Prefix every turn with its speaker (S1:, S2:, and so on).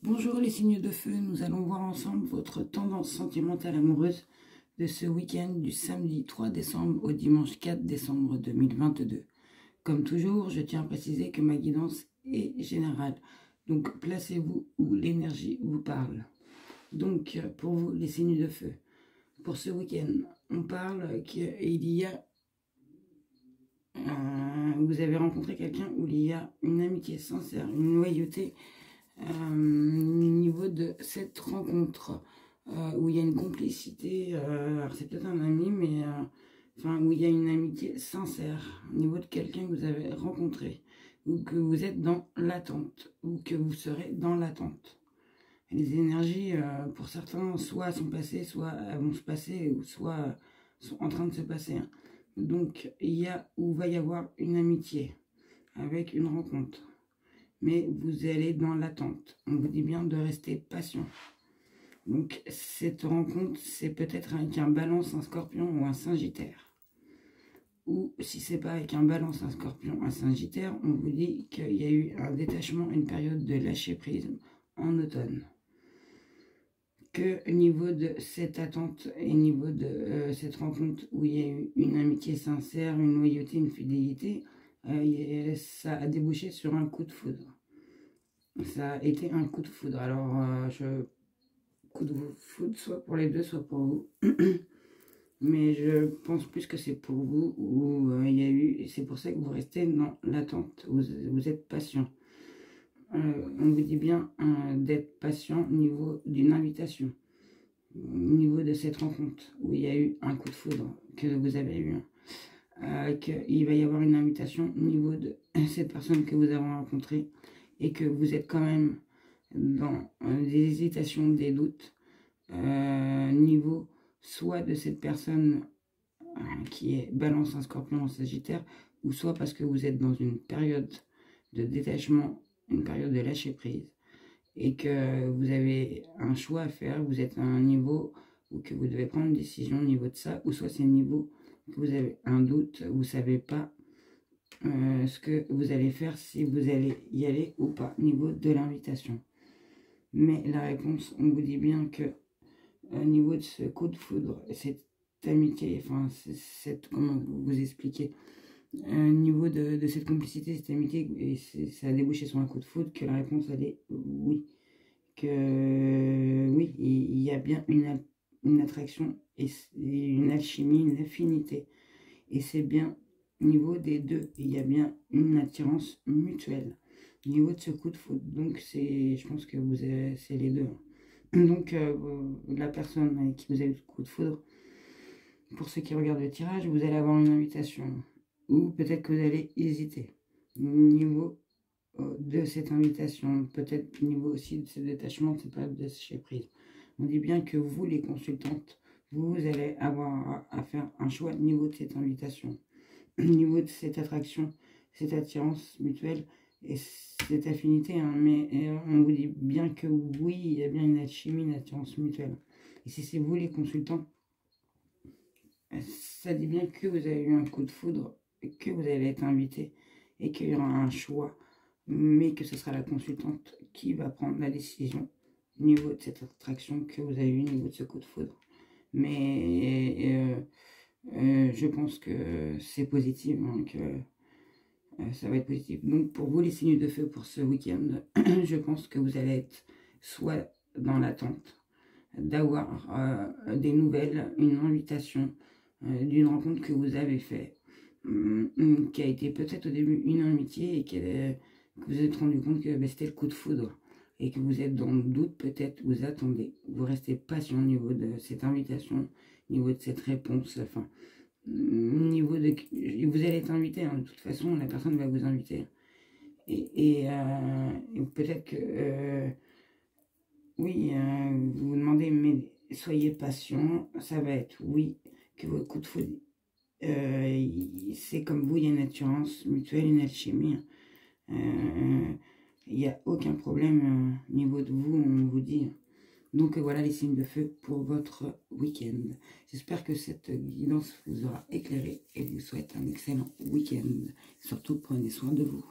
S1: Bonjour les signes de feu, nous allons voir ensemble votre tendance sentimentale amoureuse de ce week-end du samedi 3 décembre au dimanche 4 décembre 2022. Comme toujours, je tiens à préciser que ma guidance est générale, donc placez-vous où l'énergie vous parle. Donc pour vous les signes de feu, pour ce week-end, on parle qu'il y a... vous avez rencontré quelqu'un où il y a une amitié sincère, une loyauté, au niveau de cette rencontre où il y a une complicité, alors c'est peut-être un ami, mais enfin où il y a une amitié sincère au niveau de quelqu'un que vous avez rencontré, ou que vous êtes dans l'attente, ou que vous serez dans l'attente. Les énergies, pour certains, soit sont passées, soit vont se passer, ou soit sont en train de se passer. Donc il y a ou va y avoir une amitié avec une rencontre, mais vous allez dans l'attente. On vous dit bien de rester patient. Donc cette rencontre, c'est peut-être avec un balance, un scorpion ou un sagittaire. Ou si c'est pas avec un balance, un scorpion, un sagittaire, on vous dit qu'il y a eu un détachement, une période de lâcher prise en automne. Que au niveau de cette attente et au niveau de cette rencontre où il y a eu une amitié sincère, une loyauté, une fidélité, ça a débouché sur un coup de foudre. Ça a été un coup de foudre. Alors, coup de foudre, soit pour les deux, soit pour vous. Mais je pense plus que c'est pour vous, où il y a eu... C'est pour ça que vous restez dans l'attente. Vous êtes patient. On vous dit bien d'être patient au niveau d'une invitation. Au niveau de cette rencontre, où il y a eu un coup de foudre que vous avez eu. Qu'il va y avoir une invitation au niveau de cette personne que vous avez rencontrée, et que vous êtes quand même dans des hésitations, des doutes, niveau soit de cette personne qui est balance, un scorpion, en sagittaire, ou soit parce que vous êtes dans une période de détachement, une période de lâcher prise, et que vous avez un choix à faire, vous êtes à un niveau où que vous devez prendre une décision au niveau de ça, ou soit c'est un niveau que vous avez un doute, vous ne savez pas ce que vous allez faire, si vous allez y aller ou pas, au niveau de l'invitation. Mais la réponse, on vous dit bien que au niveau de ce coup de foudre, cette amitié, enfin, comment vous expliquer, au niveau de cette complicité, cette amitié, et ça a débouché sur un coup de foudre, que la réponse, elle est oui. Que oui, il y a bien une attraction, et une alchimie, une affinité. Et c'est bien au niveau des deux, il y a bien une attirance mutuelle au niveau de ce coup de foudre. Donc je pense que c'est les deux. Donc la personne avec qui vous avez eu le coup de foudre, pour ceux qui regardent le tirage, vous allez avoir une invitation, ou peut-être que vous allez hésiter au niveau de cette invitation, peut-être au niveau aussi de ce détachement, c'est pas de chez prise. On dit bien que vous, les consultantes, vous allez avoir à faire un choix au niveau de cette invitation, au niveau de cette attraction, cette attirance mutuelle et cette affinité, mais on vous dit bien que oui, il y a bien une alchimie, une attirance mutuelle. Et si c'est vous les consultants, ça dit bien que vous avez eu un coup de foudre, que vous allez être invité et qu'il y aura un choix, mais que ce sera la consultante qui va prendre la décision au niveau de cette attraction que vous avez eu au niveau de ce coup de foudre. Mais je pense que c'est positif, donc ça va être positif. Donc pour vous les signes de feu pour ce week-end, je pense que vous allez être soit dans l'attente d'avoir des nouvelles, une invitation d'une rencontre que vous avez faite, qui a été peut-être au début une amitié, et que vous vous êtes rendu compte que c'était le coup de foudre, et que vous êtes dans le doute, peut-être vous attendez, vous restez patient au niveau de cette invitation, au niveau de cette réponse, enfin, niveau de... Vous allez être invité, hein, de toute façon, la personne va vous inviter. Et peut-être que... oui, vous vous demandez, mais soyez patient, ça va être oui, que votre coup de foudre, c'est comme vous, il y a une attirance mutuelle, une alchimie. Il n'y a aucun problème au niveau de vous, on vous dit. Donc voilà les signes de feu pour votre week-end. J'espère que cette guidance vous aura éclairé et vous souhaite un excellent week-end. Surtout, prenez soin de vous.